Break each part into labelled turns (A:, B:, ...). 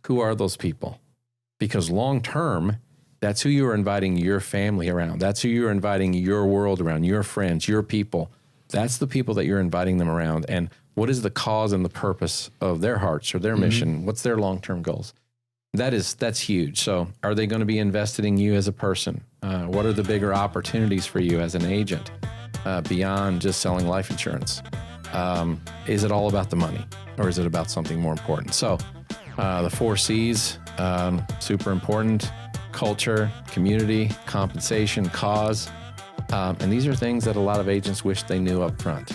A: who are those people? Because long term, that's who you are inviting your family around. That's who you're inviting your world around, your friends, your people. That's the people that you're inviting them around. And what is the cause and the purpose of their hearts or their mission? What's their long-term goals? That's huge. So are they going to be invested in you as a person? What are the bigger opportunities for you as an agent beyond just selling life insurance? Is it all about the money, or is it about something more important? So the 4 C's, super important: culture, community, compensation, cause. And these are things that a lot of agents wish they knew up front.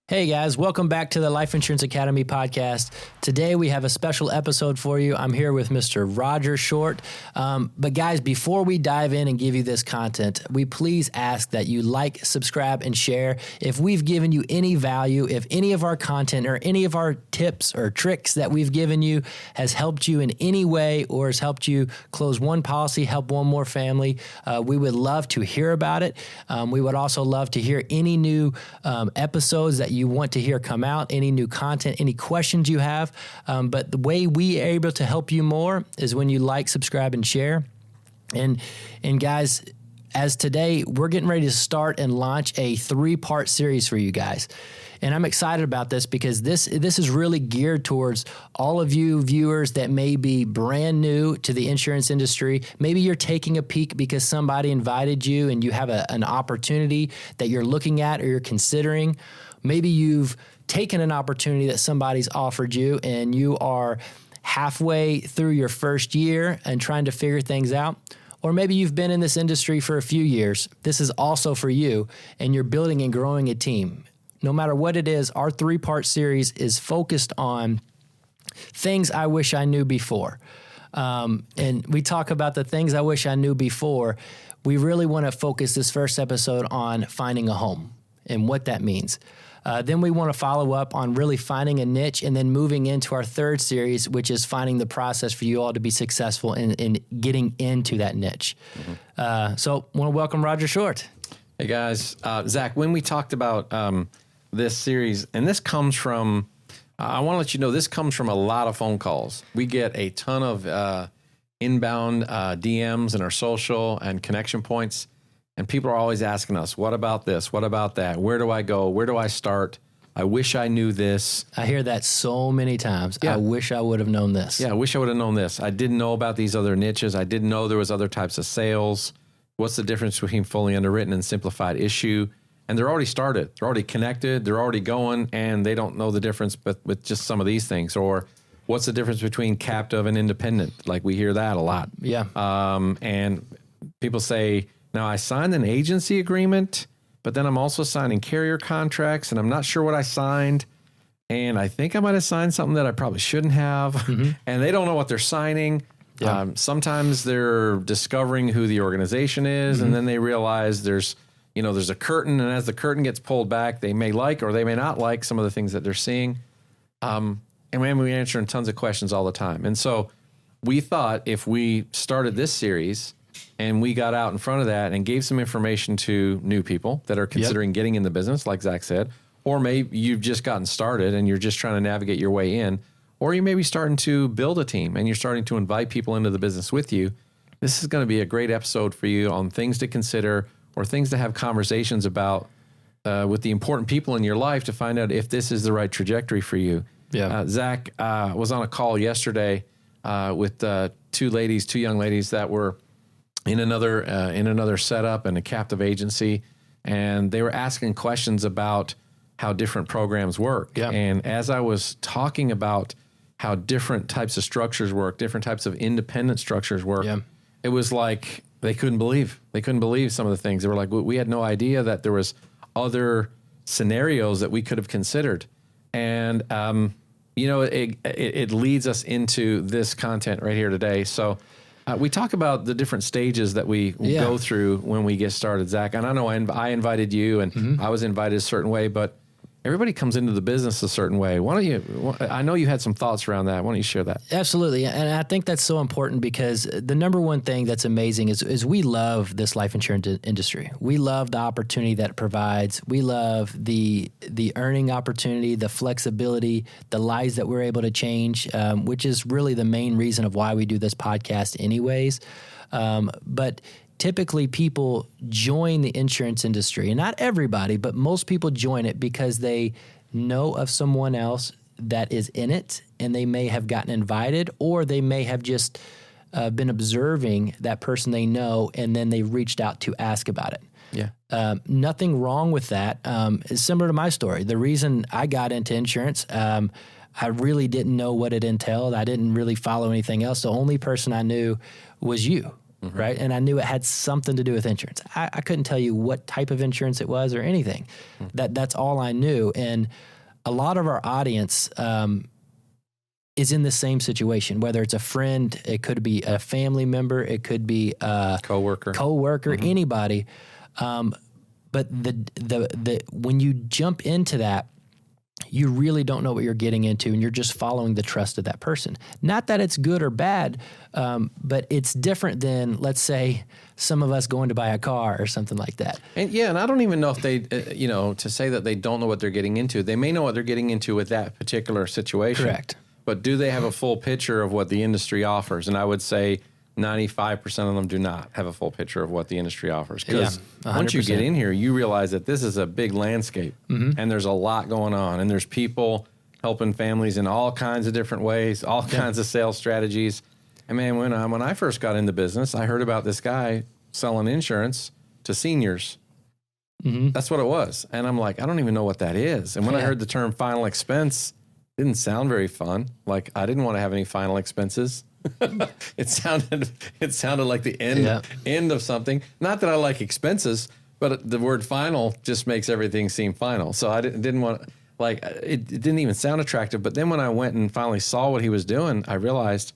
B: Hey guys, welcome back to the Life Insurance Academy podcast. Today we have a special episode for you. I'm here with Mr. Roger Short. But guys, before we dive in and give you this content, we please ask that you like, subscribe, and share. If we've given you any value, if any of our content or any of our tips or tricks that we've given you has helped you in any way or has helped you close one policy, help one more family, we would love to hear about it. We would also love to hear any new episodes that you want to hear come out, any new content, any questions you have. But the way we are able to help you more is when you like, subscribe, and share. And guys, as today, we're getting ready to start and launch a 3-part series for you guys. And I'm excited about this because this is really geared towards all of you viewers that may be brand new to the insurance industry. Maybe you're taking a peek because somebody invited you and you have an opportunity that you're looking at or you're considering. Maybe you've taken an opportunity that somebody's offered you and you are halfway through your first year and trying to figure things out. Or maybe you've been in this industry for a few years. This is also for you, and you're building and growing a team. No matter what it is, our 3-part series is focused on things I wish I knew before. And we talk about the things I wish I knew before. We really want to focus this first episode on finding a home and what that means. Then we want to follow up on really finding a niche and then moving into our 3rd series, which is finding the process for you all to be successful in getting into that niche. So I want to welcome Roger Short.
A: Hey guys, Zach, when we talked about this series, and this comes from, I want to let you know, this comes from a lot of phone calls. We get a ton of inbound DMs in our social and connection points. And people are always asking us, what about this? What about that? Where do I go? Where do I start? I wish I knew this.
B: I hear that so many times. Yeah. I wish I would have known this.
A: Yeah, I wish I would have known this. I didn't know about these other niches. I didn't know there was other types of sales. What's the difference between fully underwritten and simplified issue? And they're already started. They're already connected. They're already going, and they don't know the difference with just some of these things. Or what's the difference between captive and independent? Like we hear that a lot.
B: Yeah.
A: And people say, now, I signed an agency agreement, but then I'm also signing carrier contracts, and I'm not sure what I signed. And I think I might have signed something that I probably shouldn't have. Mm-hmm. And they don't know what they're signing. Yeah. Sometimes they're discovering who the organization is, and then they realize there's a curtain, and as the curtain gets pulled back, they may like or they may not like some of the things that they're seeing. And we answer tons of questions all the time. And so we thought if we started this series and we got out in front of that and gave some information to new people that are considering getting in the business, like Zach said, or maybe you've just gotten started and you're just trying to navigate your way in, or you may be starting to build a team and you're starting to invite people into the business with you. This is going to be a great episode for you on things to consider or things to have conversations about with the important people in your life to find out if this is the right trajectory for you. Yeah. Zach was on a call yesterday with two young ladies that were in another setup and a captive agency, and they were asking questions about how different programs work. Yeah. And as I was talking about how different types of structures work, different types of independent structures work, it was like they couldn't believe some of the things. They were like, we had no idea that there was other scenarios that we could have considered. And it leads us into this content right here today. So We talk about the different stages that we go through when we get started, Zach. And I know I invited you, and I was invited a certain way, but everybody comes into the business a certain way. Why don't you? I know you had some thoughts around that. Why don't you share that?
B: Absolutely. And I think that's so important because the number one thing that's amazing is we love this life insurance industry. We love the opportunity that it provides. We love the earning opportunity, the flexibility, the lives that we're able to change, which is really the main reason of why we do this podcast anyways. But typically people join the insurance industry, and not everybody, but most people join it because they know of someone else that is in it, and they may have gotten invited, or they may have just been observing that person they know, and then they reached out to ask about it.
A: Yeah.
B: Nothing wrong with that. It's similar to my story. The reason I got into insurance, I really didn't know what it entailed. I didn't really follow anything else. The only person I knew was you. Mm-hmm. Right. And I knew it had something to do with insurance. I couldn't tell you what type of insurance it was or anything. Mm-hmm. That's all I knew. And a lot of our audience is in the same situation, whether it's a friend, it could be a family member, it could be a coworker, mm-hmm. anybody. But when you jump into that, you really don't know what you're getting into, and you're just following the trust of that person. Not that it's good or bad, but it's different than, let's say, some of us going to buy a car or something like that.
A: And I don't even know if they, to say that they don't know what they're getting into. They may know what they're getting into with that particular situation.
B: Correct.
A: But do they have a full picture of what the industry offers? And I would say 95% of them do not have a full picture of what the industry offers. Because once you get in here, you realize that this is a big landscape, mm-hmm. and there's a lot going on, and there's people helping families in all kinds of different ways, all kinds of sales strategies. And man, when I first got into business, I heard about this guy selling insurance to seniors. Mm-hmm. That's what it was. And I'm like, I don't even know what that is. And when I heard the term final expense, it didn't sound very fun. Like, I didn't want to have any final expenses. It sounded like the end of something. Not that I like expenses, but the word final just makes everything seem final. So I didn't want to, like, it didn't even sound attractive. But then when I went and finally saw what he was doing, I realized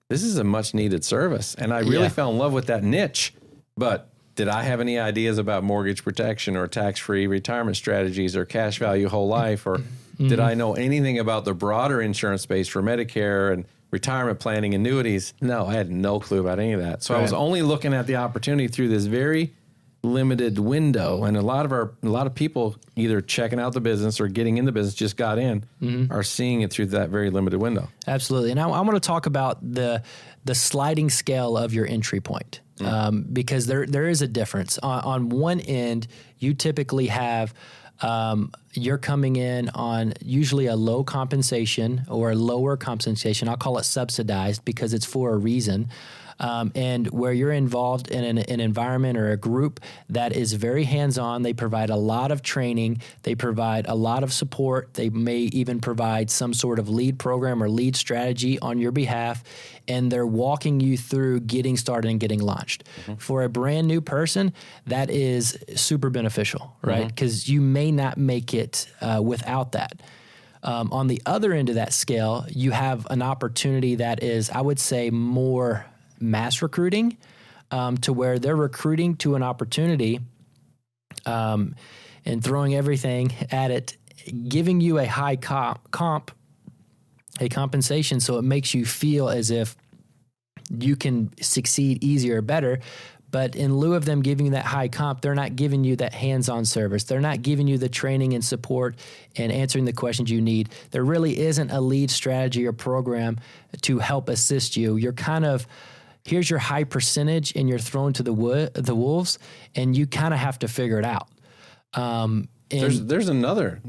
A: this is a much needed service. And I really fell in love with that niche. But did I have any ideas about mortgage protection or tax-free retirement strategies or cash value whole life? Or did I know anything about the broader insurance space for Medicare and retirement planning, annuities? No, I had no clue about any of that. So I was only looking at the opportunity through this very limited window. And a lot of people either checking out the business or getting in the business, just got in, are seeing it through that very limited window.
B: Absolutely. And I want to talk about the sliding scale of your entry point, because there is a difference. On one end, you typically have you're coming in on usually a low compensation or a lower compensation. I'll call it subsidized because it's for a reason. And where you're involved in an environment or a group that is very hands-on, they provide a lot of training, they provide a lot of support, they may even provide some sort of lead program or lead strategy on your behalf, and they're walking you through getting started and getting launched. Mm-hmm. For a brand new person, that is super beneficial, right? Because you may not make it without that. On the other end of that scale, you have an opportunity that is, I would say, more mass recruiting, to where they're recruiting to an opportunity and throwing everything at it, giving you a high compensation, so it makes you feel as if you can succeed easier or better. But in lieu of them giving you that high comp, they're not giving you that hands-on service. They're not giving you the training and support and answering the questions you need. There really isn't a lead strategy or program to help assist you. You're kind of, here's your high percentage, and you're thrown to the wolves, and you kind of have to figure it out.
A: There's another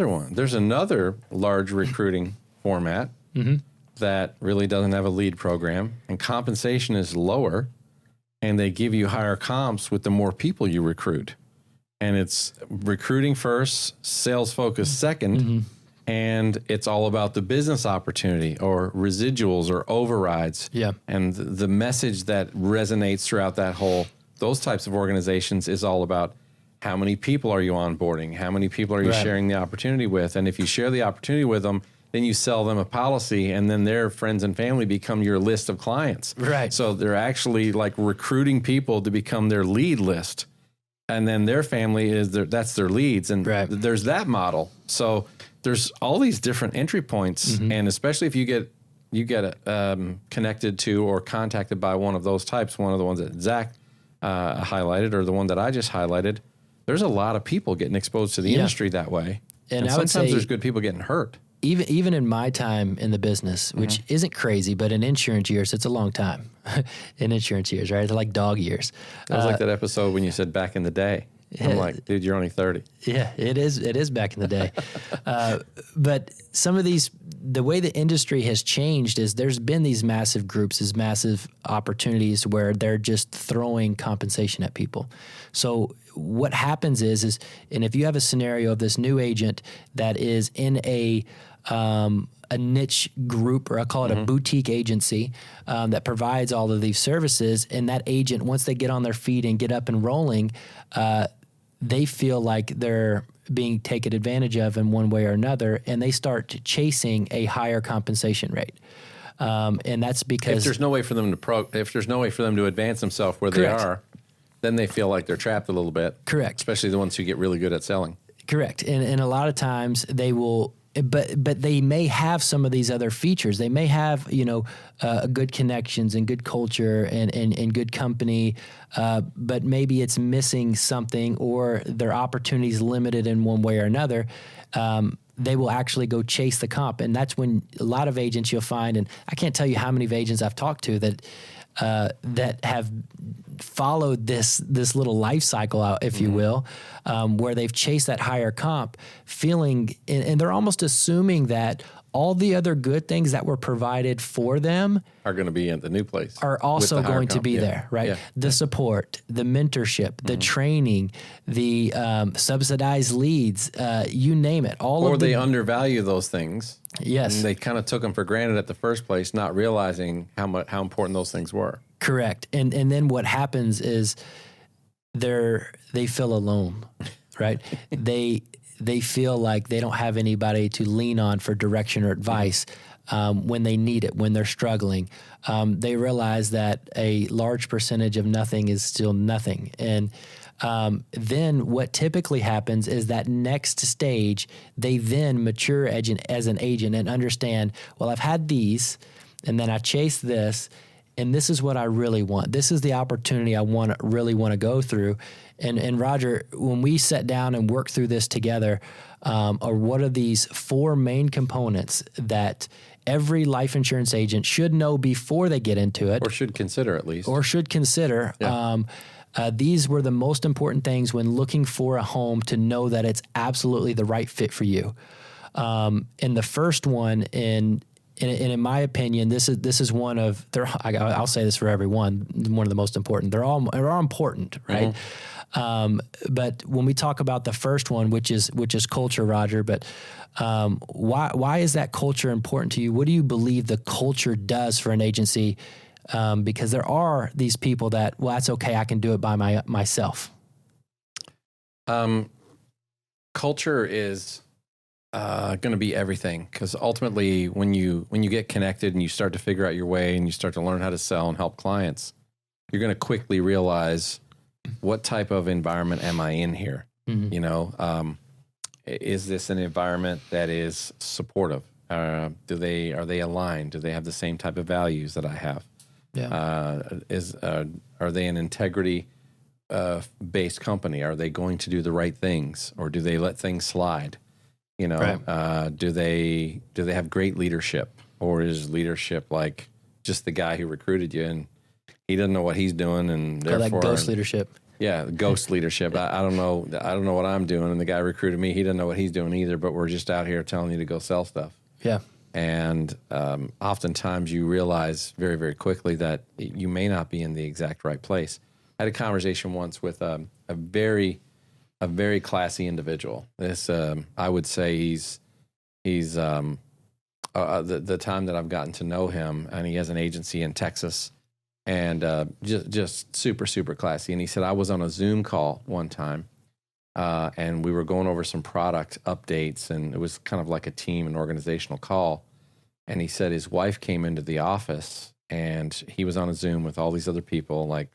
A: one. There's another large recruiting format that really doesn't have a lead program, and compensation is lower, and they give you higher comps with the more people you recruit. And it's recruiting first, sales focus second, and it's all about the business opportunity or residuals or overrides. Yeah. And the message that resonates throughout those types of organizations is all about how many people are you onboarding? How many people are you sharing the opportunity with? And if you share the opportunity with them then you sell them a policy, and then their friends and family become your list of clients.
B: Right.
A: So they're actually like recruiting people to become their lead list. And then their family that's their leads. And there's that model. So there's all these different entry points. And especially if you get connected to or contacted by one of those types, one of the ones that Zach highlighted or the one that I just highlighted, there's a lot of people getting exposed to the industry that way. And
B: I would
A: sometimes
B: say,
A: there's good people getting hurt.
B: Even in my time in the business, which isn't crazy, but in insurance years, it's a long time. In insurance years, right? They're like dog years.
A: It was like that episode when you said back in the day. I'm like, dude, you're only 30.
B: Yeah, it is. It is back in the day. But some of these, the way the industry has changed is there's been these massive groups, these massive opportunities where they're just throwing compensation at people. So what happens is, and if you have a scenario of this new agent that is in a niche group, or I call it a boutique agency that provides all of these services, and that agent, once they get on their feet and get up and rolling, they feel like they're being taken advantage of in one way or another, and they start chasing a higher compensation rate. And that's because
A: if there's no way for them to advance themselves where they are, then they feel like they're trapped a little bit.
B: Correct.
A: Especially the ones who get really good at selling.
B: Correct. And a lot of times they will, but they may have some of these other features. They may have, good connections and good culture and good company, but maybe it's missing something, or their opportunities limited in one way or another. They will actually go chase the comp. And that's when a lot of agents you'll find, and I can't tell you how many agents I've talked to that have followed this little life cycle out, if you will, where they've chased that higher comp, feeling, and they're almost assuming that all the other good things that were provided for them
A: are going to be in the new place,
B: are also going to be there, right? Yeah. The support, the mentorship, the training, the subsidized leads, you name it.
A: Or they undervalue those things.
B: Yes.
A: And they kind of took them for granted at the first place, not realizing how important those things were.
B: Correct. And then what happens is they feel alone, right? They feel like they don't have anybody to lean on for direction or advice when they need it, when they're struggling. They realize that a large percentage of nothing is still nothing. And then what typically happens is that next stage, they then mature as an agent and understand, well, I've had these, and then I chase this, and this is what I really want. This is the opportunity I really want to go through. And Roger, when we sat down and worked through this together, or what are these 4 main components that every life insurance agent should know before they get into it,
A: or should consider at least,
B: Yeah. These were the most important things when looking for a home, to know that it's absolutely the right fit for you. And the first one, and in my opinion, this is one of, I'll say this for everyone, one of the most important. They're all important, right? But when we talk about the first one, which is culture, Roger, but why is that culture important to you? What do you believe the culture does for an agency? Because there are these people that, well, that's okay, I can do it by myself.
A: Culture is going to be everything, because ultimately when you get connected and you start to figure out your way and you start to learn how to sell and help clients, you're going to quickly realize, what type of environment am I in here? Mm-hmm. Is this an environment that is supportive? Are they aligned? Do they have the same type of values that I have? Yeah. Are they an integrity based company? Are they going to do the right things, or do they let things slide? Right. Do they have great leadership, or is leadership like just the guy who recruited you and he doesn't know what he's doing, and therefore
B: that ghost leadership?
A: Yeah, ghost leadership. I don't know what I'm doing, and the guy recruited me, he doesn't know what he's doing either. But we're just out here telling you to go sell stuff.
B: Yeah.
A: And oftentimes you realize very, very quickly that you may not be in the exact right place. I had a conversation once with a very classy individual. This I would say he's the time that I've gotten to know him, and he has an agency in Texas, and just super, super classy. And he said, I was on a Zoom call one time and we were going over some product updates, and it was kind of like a team and organizational call. And he said his wife came into the office, and he was on a Zoom with all these other people, like,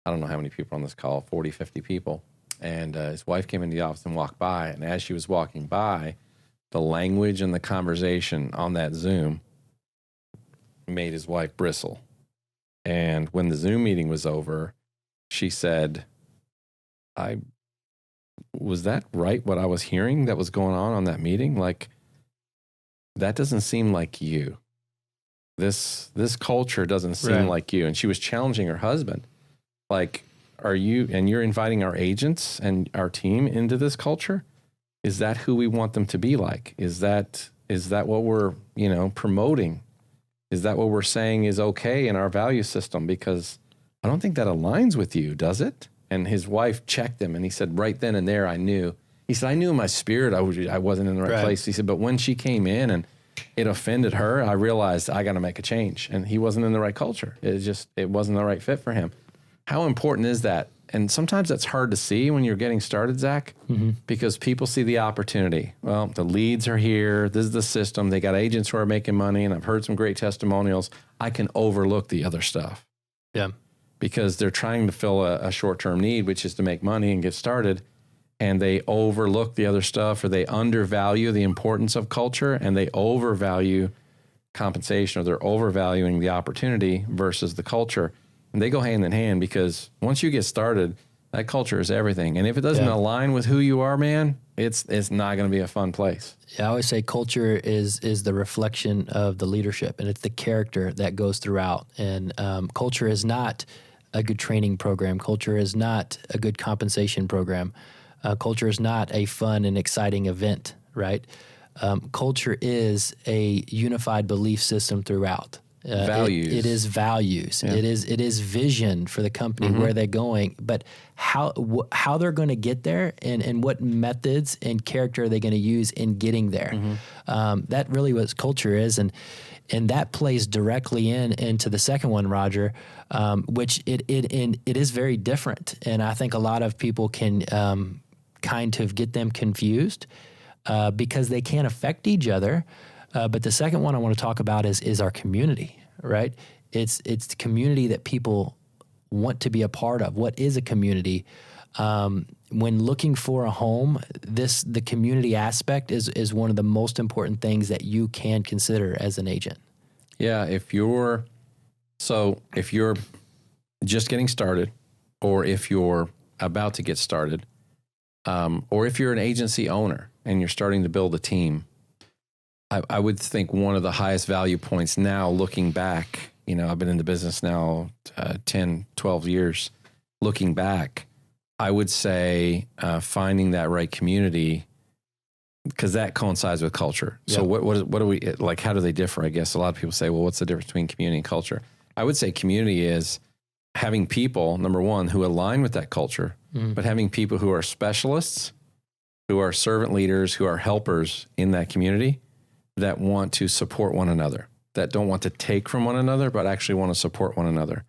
A: I don't know how many people on this call, 40, 50 people. And his wife came into the office and walked by. And as she was walking by, the language and the conversation on that Zoom made his wife bristle. And when the Zoom meeting was over, she said, was that right, what I was hearing that was going on that meeting? Like, that doesn't seem like you. This culture doesn't seem like you. And she was challenging her husband. Like, you're inviting our agents and our team into this culture? Is that who we want them to be like? Is that what we're, promoting? Is that what we're saying is okay in our value system? Because I don't think that aligns with you, does it? And his wife checked him, and he said, right then and there, I knew. He said, I knew in my spirit I wasn't in the right place. He said, but when she came in and it offended her, I realized I got to make a change. And he wasn't in the right culture. It wasn't the right fit for him. How important is that? And sometimes that's hard to see when you're getting started, Zach, because people see the opportunity. Well, the leads are here. This is the system. They got agents who are making money, and I've heard some great testimonials. I can overlook the other stuff.
B: Yeah.
A: Because they're trying to fill a short-term need, which is to make money and get started, and they overlook the other stuff, or they undervalue the importance of culture, and they overvalue compensation, or they're overvaluing the opportunity versus the culture. And they go hand in hand, because once you get started, that culture is everything. And if it doesn't align with who you are, man, it's not going to be a fun place.
B: Yeah, I always say culture is the reflection of the leadership, and it's the character that goes throughout. And culture is not a good training program. Culture is not a good compensation program. Culture is not a fun and exciting event, right? Culture is a unified belief system throughout.
A: Values.
B: It is values. Yeah. It is vision for the company, where they're going, but how they're going to get there, and what methods and character are they going to use in getting there. That really what culture is, and that plays directly into the second one, Roger, which it is very different, and I think a lot of people can kind of get them confused because they can't affect each other. But the second one I want to talk about is our community, right? It's the community that people want to be a part of. What is a community? When looking for a home, the community aspect is one of the most important things that you can consider as an agent.
A: Yeah, if you're just getting started, or if you're about to get started, or if you're an agency owner and you're starting to build a team, I would think one of the highest value points now, looking back, I've been in the business now 10, 12 years. Looking back, I would say finding that right community, because that coincides with culture. Yep. So what do we, like, how do they differ? I guess a lot of people say, well, what's the difference between community and culture? I would say community is having people, number one, who align with that culture, but having people who are specialists, who are servant leaders, who are helpers in that community, that want to support one another, that don't want to take from one another, but actually want to support one another.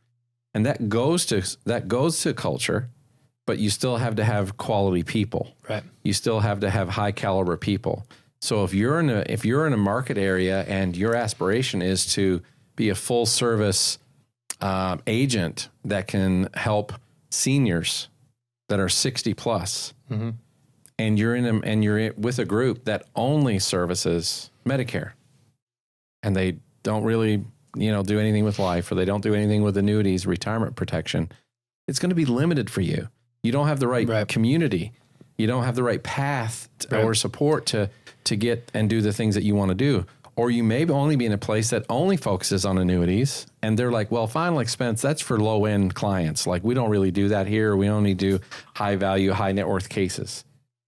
A: And that goes to culture, but you still have to have quality people. Right. You still have to have high caliber people. So if you're in a market area and your aspiration is to be a full service agent that can help seniors that are 60 plus, and you're with a group that only services Medicare, and they don't really, do anything with life, or they don't do anything with annuities, retirement protection, it's going to be limited for you. You don't have the right community. You don't have the right path or support to get and do the things that you want to do. Or you may only be in a place that only focuses on annuities, and they're like, well, final expense, that's for low end clients. Like, we don't really do that here. We only do high value, high net worth cases.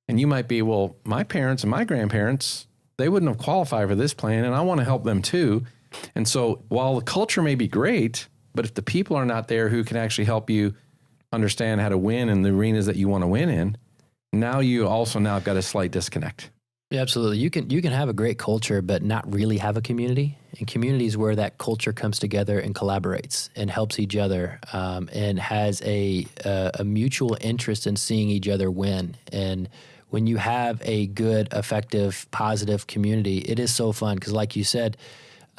A: And you might be, well, my parents and my grandparents, they wouldn't have qualified for this plan, and I want to help them too. And so while the culture may be great, but if the people are not there who can actually help you understand how to win in the arenas that you want to win in, now you also got a slight disconnect.
B: Yeah, absolutely. You can have a great culture, but not really have a community. And community is where that culture comes together and collaborates and helps each other, and has a mutual interest in seeing each other win. And when you have a good, effective, positive community, it is so fun because, like you said,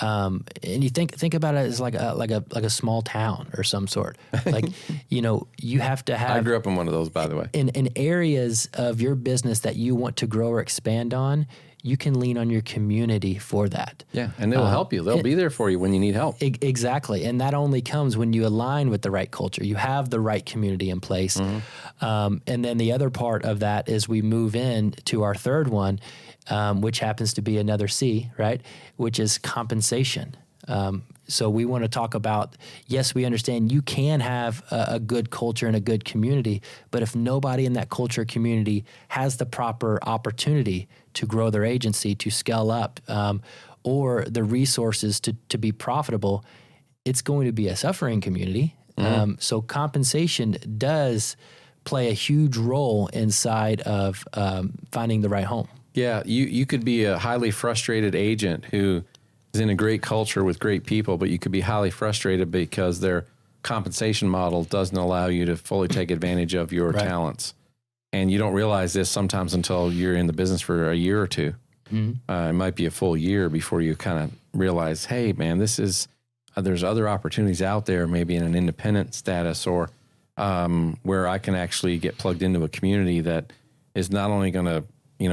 B: and you think about it as like a small town or some sort. Like, you have to have.
A: I grew up in one of those, by the way.
B: In areas of your business that you want to grow or expand on, you can lean on your community for that.
A: Yeah, and they'll help you. They'll be there for you when you need help.
B: Exactly. And that only comes when you align with the right culture. You have the right community in place. And then the other part of that is we move in to our third one, which happens to be another C, right? Which is compensation. So we want to talk about, yes, we understand you can have a good culture and a good community, but if nobody in that culture or community has the proper opportunity to grow their agency, to scale up, or the resources to be profitable, it's going to be a suffering community. So compensation does play a huge role inside of finding the right home.
A: Yeah, you could be a highly frustrated agent who is in a great culture with great people, but you could be highly frustrated because their compensation model doesn't allow you to fully take advantage of your talents. And you don't realize this sometimes until you're in the business for a year or two. It might be a full year before you kind of realize, hey, man, there's other opportunities out there, maybe in an independent status or where I can actually get plugged into a community that is not only going to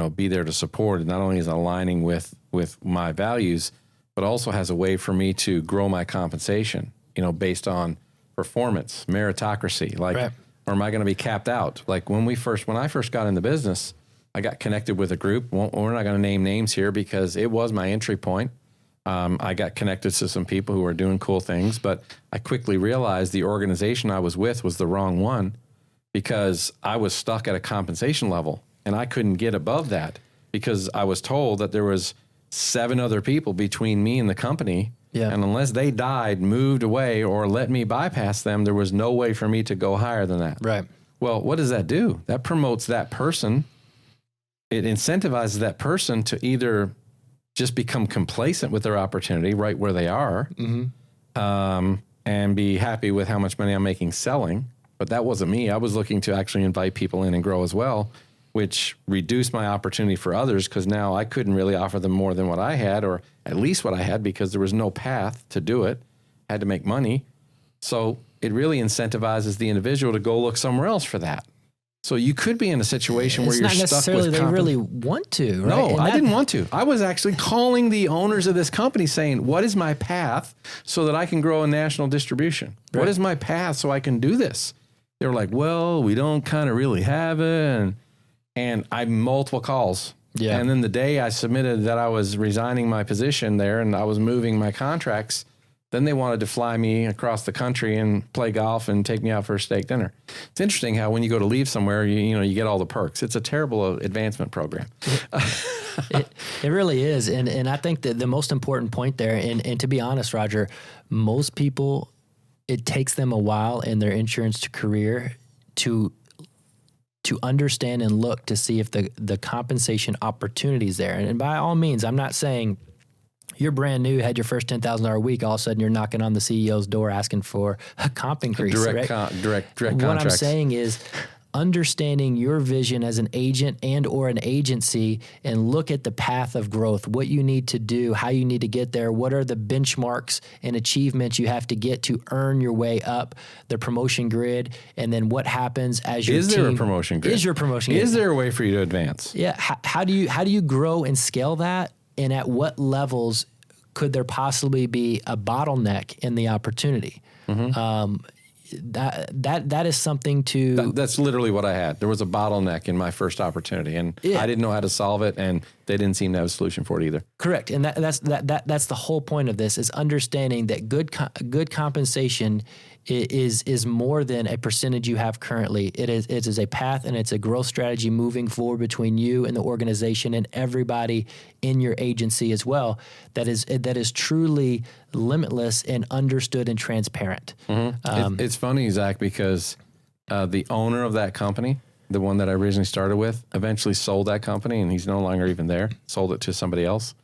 A: be there to support, not only is aligning with my values, but also has a way for me to grow my compensation, based on performance, meritocracy, or am I going to be capped out? Like when I first got in the business, I got connected with a group. We're not going to name names here because it was my entry point. I got connected to some people who were doing cool things, but I quickly realized the organization I was with was the wrong one because I was stuck at a compensation level and I couldn't get above that because I was told that there was 7 other people between me and the company. Yeah. And unless they died, moved away, or let me bypass them, there was no way for me to go higher than that.
B: Right.
A: Well, what does that do? That promotes that person. It incentivizes that person to either just become complacent with their opportunity right where they are, and be happy with how much money I'm making selling. But that wasn't me. I was looking to actually invite people in and grow as well, which reduced my opportunity for others because now I couldn't really offer them more than what I had, or at least what I had, because there was no path to do it. I had to make money. So it really incentivizes the individual to go look somewhere else for that. So you could be in a situation where you're stuck with
B: It's not necessarily they really want to, right?
A: No, I didn't want to. I was actually calling the owners of this company saying, what is my path so that I can grow a national distribution? Right. What is my path so I can do this? They were like, well, we don't kind of really have it. And I multiple calls. Yeah. And then the day I submitted that I was resigning my position there and I was moving my contracts, then they wanted to fly me across the country and play golf and take me out for a steak dinner. It's interesting how when you go to leave somewhere, you get all the perks. It's a terrible advancement program.
B: It really is. And I think that the most important point there, and to be honest, Roger, most people, it takes them a while in their insurance career to understand and look to see if the compensation opportunity is there. And by all means, I'm not saying you're brand new, had your first $10,000 week, all of a sudden you're knocking on the CEO's door asking for a comp increase.
A: Direct contracts.
B: What I'm saying is understanding your vision as an agent and or an agency and look at the path of growth, what you need to do, how you need to get there, what are the benchmarks and achievements you have to get to earn your way up the promotion grid, and then what happens as your team.
A: Is there a promotion grid?
B: Is your promotion grid?
A: Is there a way for you to advance?
B: Yeah. How do you grow and scale that, and at what levels could there possibly be a bottleneck in the opportunity? That is something to.
A: That's literally what I had. There was a bottleneck in my first opportunity, and I didn't know how to solve it, and they didn't seem to have a solution for it either.
B: Correct, and that's the whole point of this, is understanding that good compensation is more than a percentage you have currently. It is a path, and it's a growth strategy moving forward between you and the organization and everybody in your agency as well. That is truly limitless and understood and transparent.
A: It's funny, Zach, because the owner of that company, the one that I originally started with, eventually sold that company, and he's no longer even there. Sold it to somebody else.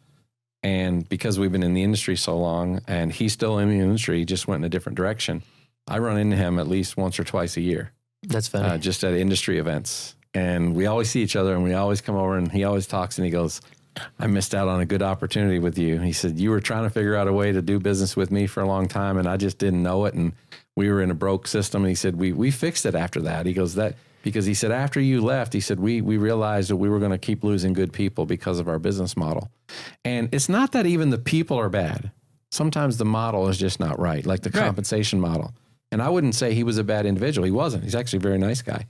A: And because we've been in the industry so long and he's still in the industry, he just went in a different direction. I run into him at least once or twice a year.
B: That's funny.
A: Just at industry events. And we always see each other and we always come over and he always talks and he goes, I missed out on a good opportunity with you. He said, you were trying to figure out a way to do business with me for a long time and I just didn't know it. And we were in a broke system. And he said, we fixed it after that. He goes, because he said, after you left, he said, we realized that we were going to keep losing good people because of our business model. And it's not that even the people are bad. Sometimes the model is just not right, like the compensation model. And I wouldn't say he was a bad individual. He wasn't. He's actually a very nice guy.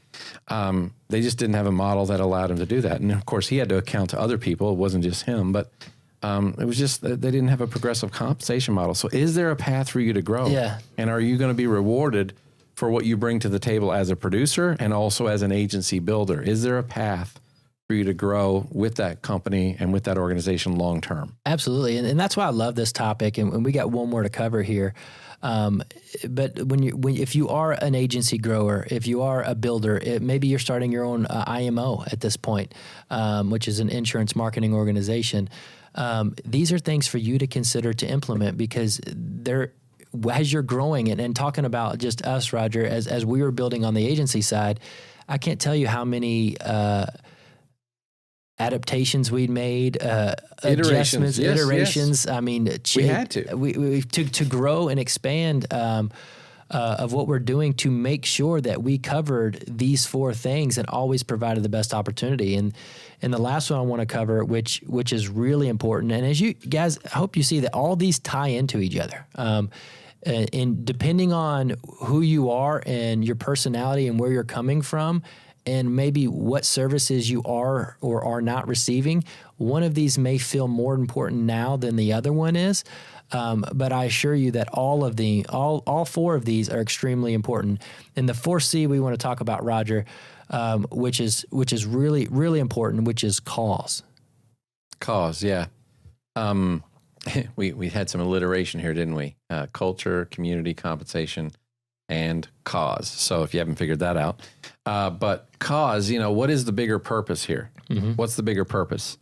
A: They just didn't have a model that allowed him to do that. And of course, he had to account to other people. It wasn't just him, but it was just they didn't have a progressive compensation model. So is there a path for you to grow?
B: Yeah.
A: And are you going to be rewarded for what you bring to the table as a producer and also as an agency builder? Is there a path for you to grow with that company and with that organization long term?
B: Absolutely. And that's why I love this topic. And we got one more to cover here. But if you are an agency grower, if you are a builder, maybe you're starting your own IMO at this point, which is an insurance marketing organization. These are things for you to consider to implement because as you're growing and talking about just us, Roger, as we were building on the agency side, I can't tell you how many adaptations we'd made, adjustments, iterations. Yes. I mean,
A: we had to.
B: We to grow and expand of what we're doing to make sure that we covered these four things and always provided the best opportunity. And the last one I want to cover, which is really important, and as you guys, I hope you see that all these tie into each other. And depending on who you are and your personality and where you're coming from, and maybe what services you are or are not receiving, one of these may feel more important now than the other one is. But I assure you that all four of these are extremely important. And the 4C we want to talk about, Roger, which is really, really important, which is cause.
A: Cause, yeah. We had some alliteration here, didn't we? Culture, community, compensation, and cause. So if you haven't figured that out, but cause, what is the bigger purpose here? Mm-hmm. What's the bigger purpose?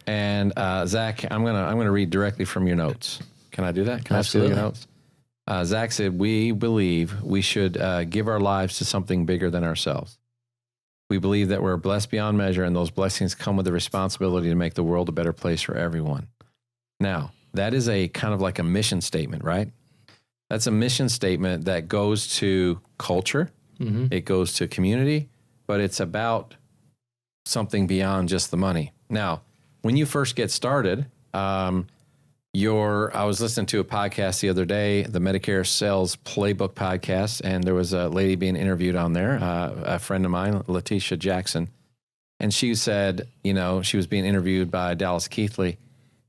A: And Zach, I'm gonna read directly from your notes. Can I do that? Can
B: Absolutely.
A: I steal your notes? Zach said, we believe we should give our lives to something bigger than ourselves. We believe that we're blessed beyond measure, and those blessings come with the responsibility to make the world a better place for everyone. Now, that is a kind of like a mission statement, right? That's a mission statement that goes to culture. Mm-hmm. It goes to community, but it's about something beyond just the money. Now, when you first get started, I was listening to a podcast the other day, the Medicare Sales Playbook podcast, and there was a lady being interviewed on there, a friend of mine, Letitia Jackson, and she said, she was being interviewed by Dallas Keithley.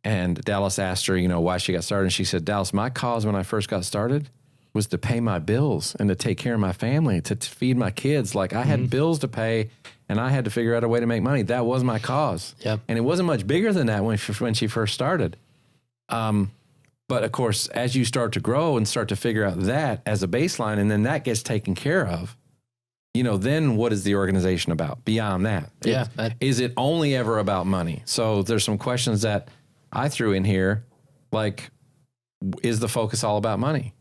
A: And Dallas asked her, why she got started. And she said, Dallas, my cause when I first got started was to pay my bills and to take care of my family, to feed my kids. Like I had bills to pay and I had to figure out a way to make money. That was my cause. Yep. And it wasn't much bigger than that when she first started. But of course, as you start to grow and start to figure out that as a baseline, and then that gets taken care of, then what is the organization about beyond that?
B: Yeah.
A: Is it only ever about money? So there's some questions that I threw in here, like, is the focus all about money?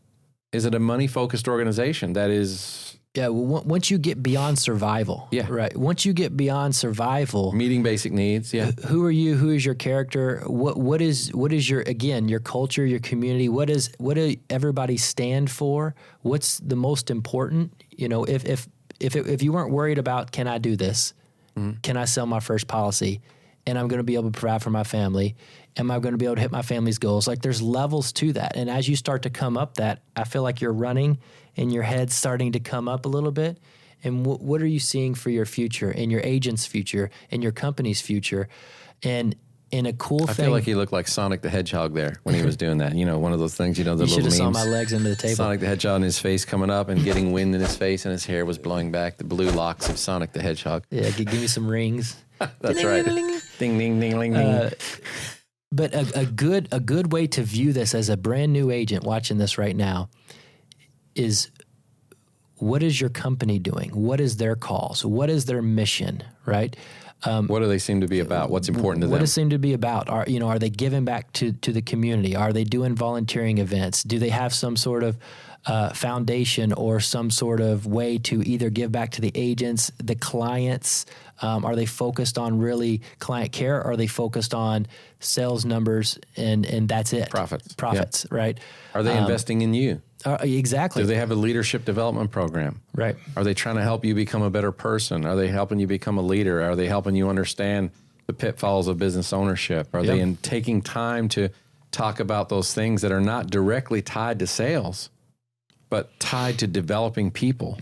A: Is it a money-focused organization that is...
B: Yeah, well, once you get beyond survival.
A: Yeah.
B: Right. Once you get beyond survival...
A: Meeting basic needs, yeah.
B: Who are you? Who is your character? What is your culture, your community? What do everybody stand for? What's the most important? If you weren't worried about, can I do this? Mm-hmm. Can I sell my first policy? And I'm going to be able to provide for my family. Am I going to be able to hit my family's goals? Like there's levels to that. And as you start to come up that, I feel like you're running and your head's starting to come up a little bit. And what are you seeing for your future and your agent's future and your company's future? And a cool thing.
A: I feel like he looked like Sonic the Hedgehog there when he was doing that. One of those things, the little memes.
B: You should have saw my legs under the table.
A: Sonic the Hedgehog and his face coming up and getting wind in his face and his hair was blowing back, the blue locks of Sonic the Hedgehog.
B: Yeah, give me some rings.
A: That's right. Ding, ding, ding, ding, ding.
B: But a good way to view this as a brand new agent watching this right now is, what is your company doing? What is their cause? What is their mission, right?
A: What do they seem to be about? What's important to
B: What
A: them?
B: does it seem to be about? Are they giving back to the community? Are they doing volunteering events? Do they have some sort of foundation or some sort of way to either give back to the agents, the clients? Are they focused on really client care? Or are they focused on sales numbers and that's it?
A: Profits,
B: right?
A: Are they investing in you?
B: Exactly.
A: Do they have a leadership development program?
B: Right.
A: Are they trying to help you become a better person? Are they helping you become a leader? Are they helping you understand the pitfalls of business ownership? Are they taking time to talk about those things that are not directly tied to sales, but tied to developing people?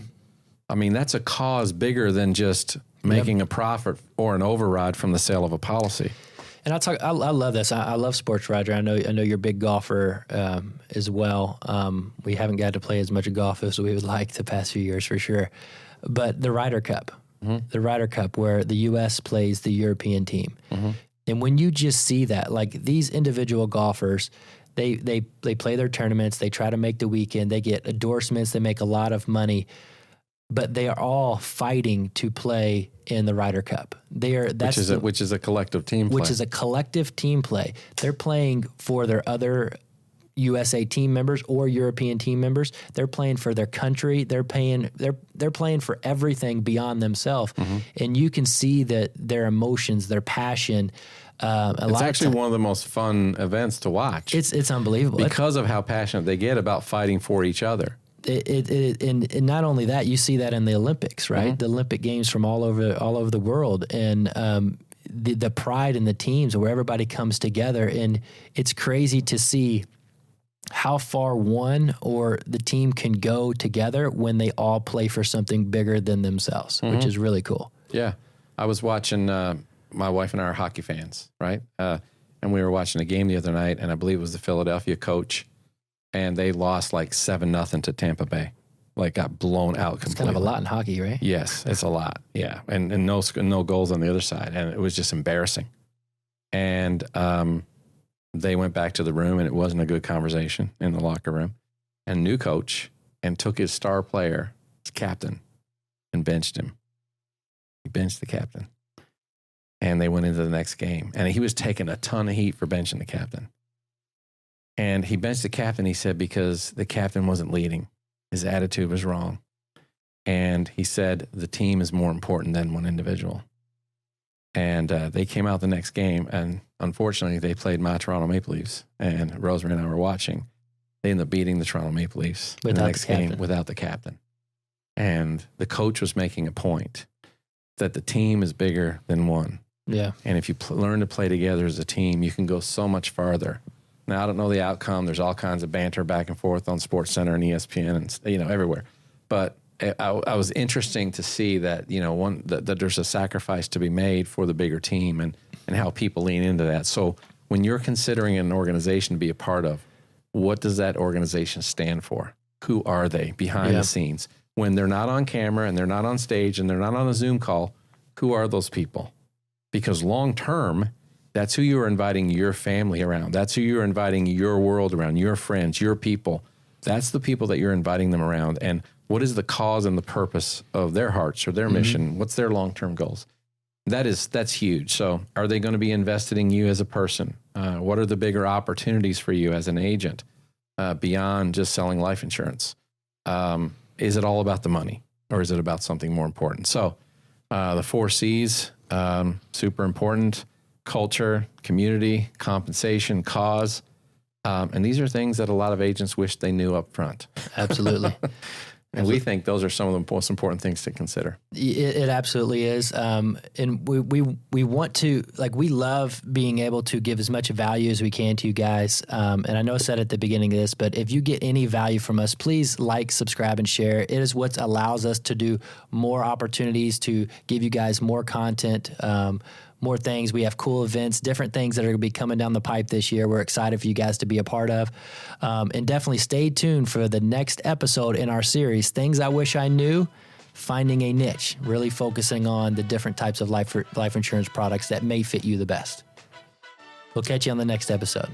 A: I mean, that's a cause bigger than just making a profit or an override from the sale of a policy.
B: And I love this. I love sports, Roger. I know you're a big golfer as well. We haven't got to play as much golf as we would like the past few years for sure. But the Ryder Cup, where the U.S. plays the European team. And when you just see that, like these individual golfers, they play their tournaments, they try to make the weekend, they get endorsements, they make a lot of money, but they are all fighting to play in the Ryder Cup. Which is a collective team play. Which is a collective team play. They're playing for their other USA team members or European team members. They're playing for their country. They're playing for everything beyond themselves. And you can see that their emotions, their passion. It's actually
A: one of the most fun events to watch.
B: It's unbelievable
A: because of how passionate they get about fighting for each other.
B: And not only that, you see that in the Olympics, right? The Olympic Games from all over the world, and the pride in the teams where everybody comes together, and it's crazy to see how far one or the team can go together when they all play for something bigger than themselves, which is really cool.
A: Yeah, I was watching. My wife and I are hockey fans, right? And we were watching a game the other night, and I believe it was the Philadelphia coach. And they lost like 7-0 to Tampa Bay. Like got blown out completely.
B: It's kind of a lot in hockey, right?
A: Yes, it's a lot. Yeah. And no goals on the other side. And it was just embarrassing. And they went back to the room, and it wasn't a good conversation in the locker room. And new coach and took his star player, his captain, and benched him. He benched the captain. And they went into the next game. And he was taking a ton of heat for benching the captain. And he benched the captain, he said, because the captain wasn't leading. His attitude was wrong. And he said, the team is more important than one individual. And they came out the next game, and unfortunately, they played my Toronto Maple Leafs. And Rosemary and I were watching. They ended up beating the Toronto Maple Leafs in the next game without the captain. And the coach was making a point that the team is bigger than one.
B: Yeah.
A: And if you learn to play together as a team, you can go so much farther. Now, I don't know the outcome. There's all kinds of banter back and forth on SportsCenter and ESPN and, everywhere. But I was interesting to see that, that there's a sacrifice to be made for the bigger team and how people lean into that. So when you're considering an organization to be a part of, what does that organization stand for? Who are they behind the scenes? When they're not on camera and they're not on stage and they're not on a Zoom call, who are those people? Because long term, that's who you're inviting your family around. That's who you're inviting your world around, your friends, your people. That's the people that you're inviting them around. And what is the cause and the purpose of their hearts or their mission? What's their long-term goals? That's huge. So are they going to be invested in you as a person? What are the bigger opportunities for you as an agent beyond just selling life insurance? Is it all about the money, or is it about something more important? So the 4 C's, super important. Culture, community, compensation, cause. And these are things that a lot of agents wish they knew up front.
B: Absolutely.
A: And we think those are some of the most important things to consider.
B: It absolutely is. And we want to, we love being able to give as much value as we can to you guys. And I know I said at the beginning of this, but if you get any value from us, please like, subscribe, and share. It is what allows us to do more opportunities to give you guys more content, more things. We have cool events, different things that are going to be coming down the pipe this year. We're excited for you guys to be a part of. And definitely stay tuned for the next episode in our series, Things I Wish I Knew, Finding a Niche, really focusing on the different types of life insurance products that may fit you the best. We'll catch you on the next episode.